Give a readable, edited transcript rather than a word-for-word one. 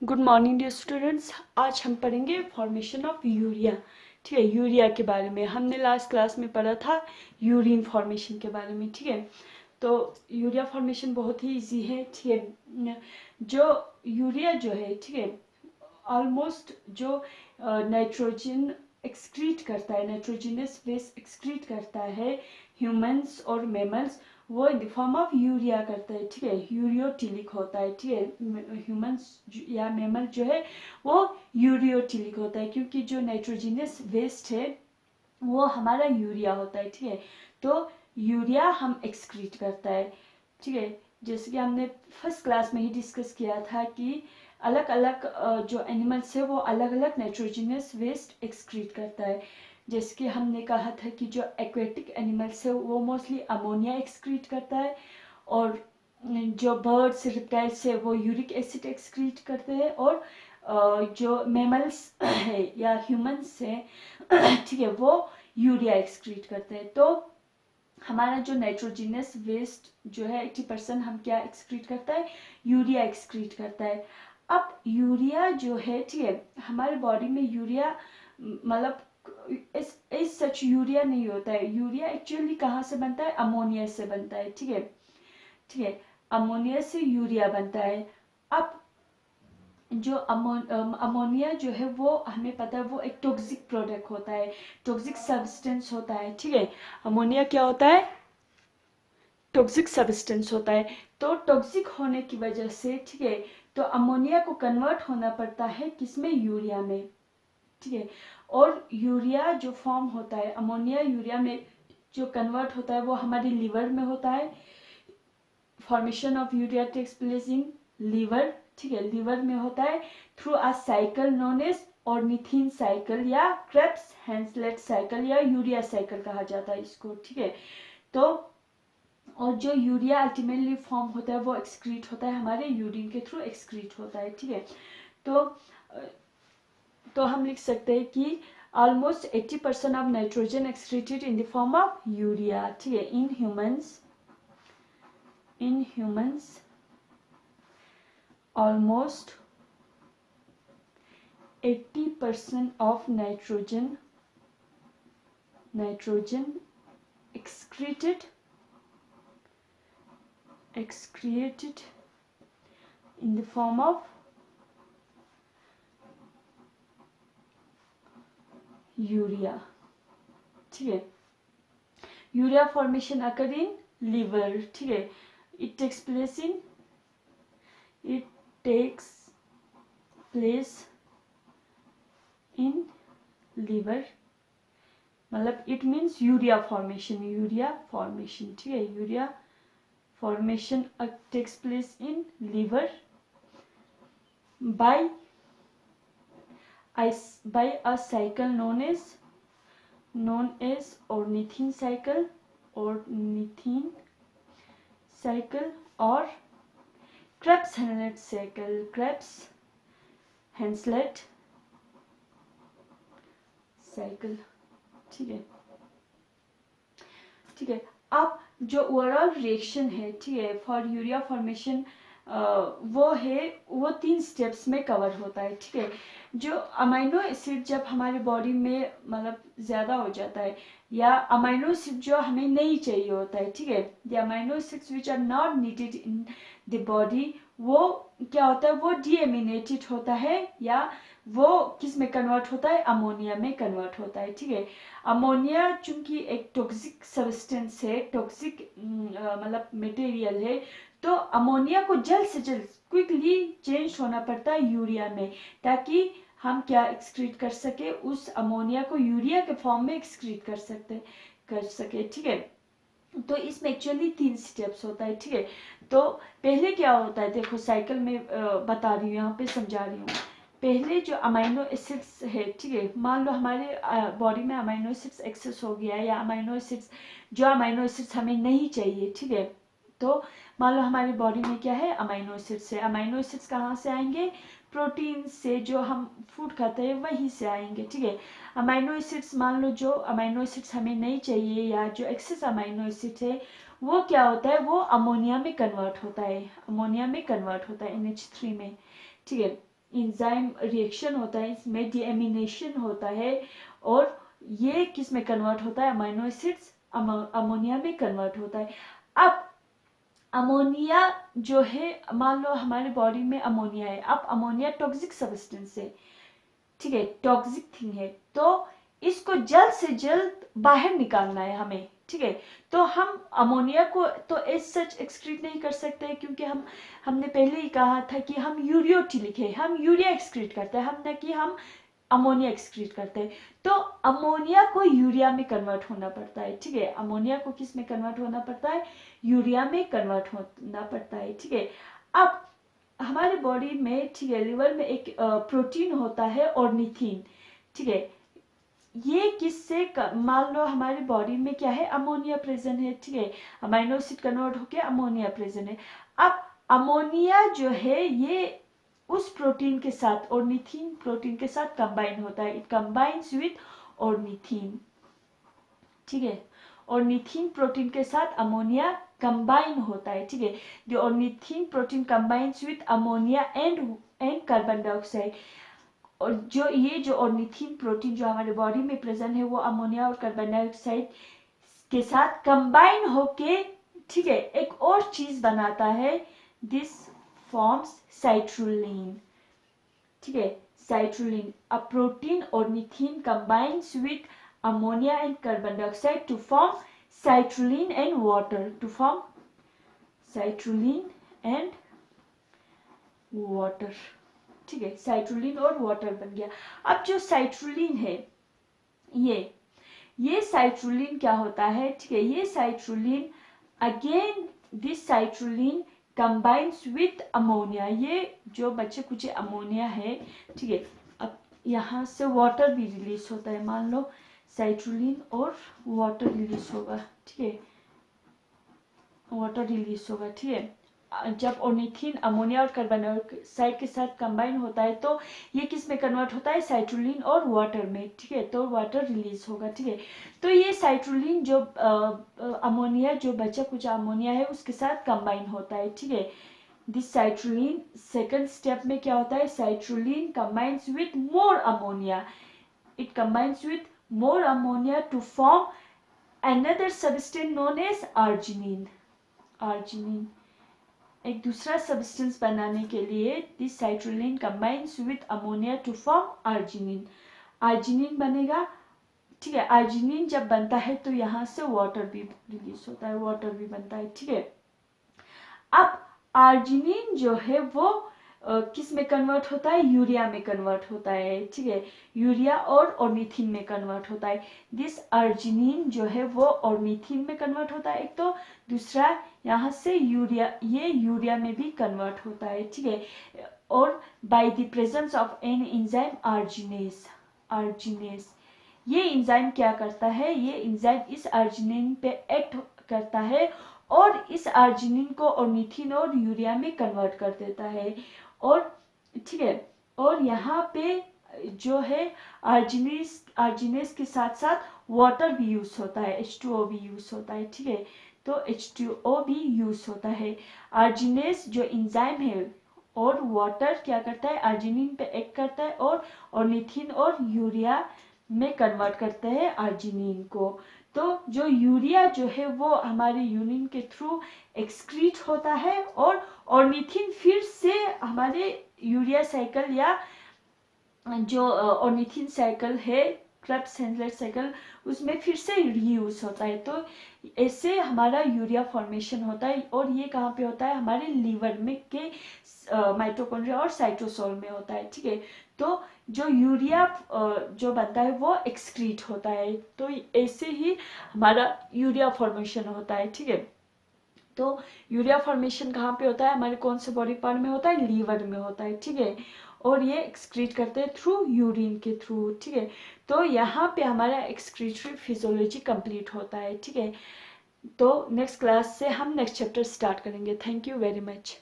Good morning dear students. आज हम पढ़ेंगे फॉर्मेशन ऑफ यूरिया। ठीक है, यूरिया के बारे में हमने लास्ट क्लास में पढ़ा था यूरिन फॉर्मेशन के बारे में। ठीक है, तो यूरिया फॉर्मेशन बहुत ही इजी है। ठीक है, जो यूरिया जो है, ठीक है, ऑलमोस्ट जो नाइट्रोजन एक्सक्रीट करता है, नाइट्रोजनस वेस्ट एक्सक्रीट करता है ह्यूमंस और मेमल्स, वो इन द फॉर्म ऑफ यूरिया करता है। ठीक है, यूरियोटिलिक होता है। ठीक है, ह्यूमंस या मेमल जो है वो यूरियोटिलिक होता है, क्योंकि जो नाइट्रोजनस वेस्ट है वो हमारा यूरिया होता है। ठीक है, तो यूरिया हम एक्सक्रीट करता है। ठीक है, जैसे कि हमने फर्स्ट क्लास में ही डिस्कस किया था कि अलग अलग जो एनिमल्स है वो अलग अलग नाइट्रोजनस वेस्ट एक्सक्रीट करता है। जैसे कि हमने कहा था कि जो एक्वेटिक एनिमल्स है वो मोस्टली अमोनिया एक्सक्रीट करता है, और जो बर्ड्स रिप्टाइल्स है वो यूरिक एसिड एक्सक्रीट करते हैं, और जो मेमल्स है या ह्यूमंस है ठीक है, वो यूरिया एक्सक्रीट करते हैं। तो हमारा जो नाइट्रोजनस वेस्ट जो है 80% हम क्या एक्सक्रीट करता है, यूरिया एक्सक्रीट करता है। अब यूरिया जो है, ठीक है, हमारे बॉडी में यूरिया मतलब इस सच यूरिया नहीं होता है। यूरिया एक्चुअली कहाँ से बनता है, अमोनिया से बनता है। ठीक है, ठीक है, अमोनिया से यूरिया बनता है। अब जो अमोनिया जो है वो हमें पता है वो एक टॉक्सिक प्रोडक्ट होता है, टॉक्सिक सब्सटेंस होता है। ठीक है, अमोनिया क्या होता है, टॉक्सिक सब्सटेंस होता है। तो टॉक्सिक होने की वजह से, ठीक है, तो अमोनिया को कन्वर्ट होना पड़ता है किसमें, यूरिया में। ठीक है, और यूरिया जो फॉर्म होता है, अमोनिया यूरिया में जो कन्वर्ट होता है वो हमारे लीवर में होता है। Formation of urea takes place in liver. ठीक है, लीवर में होता है through a cycle known as ornithine cycle या क्रेब्स हैंसलेट साइकिल या यूरिया साइकिल कहा जाता है इसको। ठीक है, तो और जो यूरिया अल्टीमेटली फॉर्म होता है वो एक्सक्रीट होता है हमारे यूरिन के थ्रू एक्सक्रीट होता है। ठीक है, तो हम लिख सकते हैं कि almost 80% of nitrogen excreted in the form of urea. ठीक है, in humans almost 80% of nitrogen excreted in the form of urea. ठीक है, urea formation occur in liver. ठीक है, it takes place in liver, मतलब इट मीन्स यूरिया फॉर्मेशन। ठीक है, urea formation takes place in liver by a cycle known as ornithine cycle or Krebs-Henselt cycle। ठीक है, ठीक है। अब जो ओवरऑल रिएक्शन है, ठीक है, फॉर यूरिया फॉर्मेशन वो 3 स्टेप्स में कवर होता है। ठीक है, जो अमाइनो एसिड जब हमारे बॉडी में मतलब ज़्यादा हो जाता है, या अमाइनो एसिड जो हमें नहीं चाहिए होता है, ठीक है, the amino acids which are not needed in the body, वो क्या होता है, वो डीएमिनेटेड होता है, या वो किस में कन्वर्ट होता है, अमोनिया में कन्वर्ट होता है। ठीक है, अमोनिया चूंकि एक टॉक्सिक सब्सटेंस है, टॉक्सिक मतलब मटेरियल है, तो अमोनिया को जल्द से जल्द क्विकली चेंज होना पड़ता है यूरिया में, ताकि हम क्या एक्सक्रीट कर सके, उस अमोनिया को यूरिया के फॉर्म में एक्सक्रीट कर सके। ठीक है, तो इसमें एक्चुअली 3 स्टेप्स होता है। ठीक है, तो पहले क्या होता है, देखो साइकिल में बता रही हूँ, यहाँ पे समझा रही हूँ। पहले जो अमाइनो एसिड्स है, ठीक है, मान लो हमारे बॉडी में अमाइनो एसिड्स एक्सेस हो गया, या अमाइनो एसिड्स हमें नहीं चाहिए। ठीक है, तो मान लो हमारी बॉडी में क्या है, अमाइनो एसिड्स है। अमाइनो एसिड्स कहाँ से आएंगे, प्रोटीन से, जो हम फूड खाते हैं वहीं से आएंगे। ठीक है, अमाइनो एसिड्स, मान लो जो अमाइनो एसिड्स हमें नहीं चाहिए, या जो एक्सेस अमाइनो एसिड है, वो क्या होता है, वो अमोनिया में कन्वर्ट होता है, NH3 में। ठीक है, इंजाइम रिएक्शन होता है, इसमें डीएमिनेशन होता है और ये किस में कन्वर्ट होता है, अमीनो एसिड्स अमोनिया में कन्वर्ट होता है। अब अमोनिया जो है, मान लो हमारे बॉडी में अमोनिया है, अब अमोनिया टॉक्सिक सब्सटेंस है, ठीक है, टॉक्सिक थिंग है, तो इसको जल्द से जल्द बाहर निकालना है हमें, ठीक है। तो हम अमोनिया को तो एज सच एक्सक्रीट नहीं कर सकते, क्योंकि हमने पहले ही कहा था कि हम यूरियोटिलिक है, हम यूरिया एक्सक्रीट करते हैं, हम न कि हम अमोनिया एक्सक्रीट करते हैं। तो अमोनिया को यूरिया में कन्वर्ट होना पड़ता है, ठीक है, अमोनिया को किस में कन्वर्ट होना पड़ता है, यूरिया में कन्वर्ट होना पड़ता है, ठीक है। अब हमारे बॉडी में, ठीक है, लिवर में एक प्रोटीन होता है ऑर्निथिन, ठीक है, ये किससे मान लो हमारे बॉडी में क्या है, अमोनिया प्रेजेंट है, ठीक है, अमाइनो एसिड कन्वर्ट होकर अमोनिया प्रेजेंट है। अब अमोनिया जो है ये उस प्रोटीन के साथ, ऑर्निथिन प्रोटीन के साथ कंबाइन होता है, इट कंबाइंस विथ ऑर्निथिन, ठीक है, ऑर्निथिन प्रोटीन के साथ अमोनिया कंबाइन होता है, ठीक है। The ornithine protein combines with ammonia and carbon dioxide, और जो ऑर्निथिन प्रोटीन जो हमारे बॉडी में प्रेजेंट है वो अमोनिया और कार्बन डाइऑक्साइड के साथ कंबाइन होके, ठीक है, एक और चीज बनाता है, दिस फॉर्म्स साइट्रुलिन, ठीक है, citrulline, a protein ornithine combines with ammonia and carbon dioxide to form citrulline and water, to form citrulline and water, ठीक है, साइट्रुलिन और वाटर बन गया। अब जो साइट्रुलिन है, ये साइट्रुलिन क्या होता है, ठीक है, ये citrulline again this citrulline combines with ammonia, ये जो बच्चे कुछ अमोनिया है, ठीक है, अब यहाँ से वाटर भी रिलीज होता है, मान लो साइट्रुलिन और वाटर रिलीज होगा, ठीक है, वाटर रिलीज होगा, ठीक है। जब ऑर्निथिन अमोनिया और कार्बन डाइऑक्साइड के साथ कंबाइन होता है तो ये किस में कन्वर्ट होता है, साइट्रुलिन और वाटर में, ठीक है, तो वाटर रिलीज होगा, ठीक है। तो ये साइट्रुलिन जो अमोनिया जो बचा कुछ अमोनिया है उसके साथ कंबाइन होता है, ठीक है। दिस साइट्रुलिन सेकंड स्टेप में क्या होता है, citrulline combines with more ammonia, it combines with more ammonia to form another substance known as arginine, arginine, एक दूसरा सब्सटेंस बनाने के लिए this citrulline combines with ammonia to form arginine, arginine बनेगा, ठीक है। arginine जब बनता है तो यहाँ से वाटर भी रिलीज होता है, वाटर भी बनता है, ठीक है। अब arginine जो है वो किस में कन्वर्ट होता है, यूरिया में कन्वर्ट होता है, ठीक है, यूरिया और ऑर्निथिन में कन्वर्ट होता है। दिस अर्जिनिन जो है वो ऑर्निथिन में कन्वर्ट होता है एक, तो दूसरा यहाँ से यूरिया, ये यूरिया में भी कन्वर्ट होता है, ठीक है, और by the presence of an enzyme arginase, arginase, ये एंजाइम क्या करता है, ये एंजाइम इस अर्जिनिन पे एक्ट करता है और इस अर्जिनिन को ऑर्निथिन और यूरिया में कन्वर्ट कर देता है, और ठीक है, और यहाँ पे जो है अर्जिनेस के साथ साथ वाटर भी यूज होता है, H2O भी यूज होता है, ठीक है, तो H2O भी यूज होता है। अर्जिनेस जो एंजाइम है और वाटर क्या करता है, अर्जिनिन पे एक्ट करता है और ऑर्निथिन और यूरिया में कन्वर्ट करते हैं अर्जिनिन को। तो जो यूरिया जो है वो हमारे यूरिन के थ्रू एक्सक्रीट होता है और ऑर्निथिन फिर से हमारे यूरिया साइकिल या जो ऑर्निथिन साइकिल है, क्रेब्स हैंडलर साइकिल, उसमें फिर से रीयूज होता है। तो ऐसे हमारा यूरिया फॉर्मेशन होता है, और ये कहाँ पे होता है, हमारे लीवर में के माइटोकॉन्ड्रिया और साइटोसोल में होता है, ठीक है। तो जो यूरिया जो बनता है वो एक्सक्रीट होता है, तो ऐसे ही हमारा यूरिया फॉर्मेशन होता है, ठीक है। तो यूरिया फॉर्मेशन कहाँ पे होता है, हमारे कौन से बॉडी पार्ट में होता है, लीवर में होता है, ठीक है, और ये एक्सक्रीट करते हैं थ्रू यूरिन के थ्रू, ठीक है। तो यहाँ पे हमारा एक्सक्रीटरी फिजियोलॉजी कंप्लीट होता है, ठीक है। तो नेक्स्ट क्लास से हम नेक्स्ट चैप्टर स्टार्ट करेंगे। Thank you very much.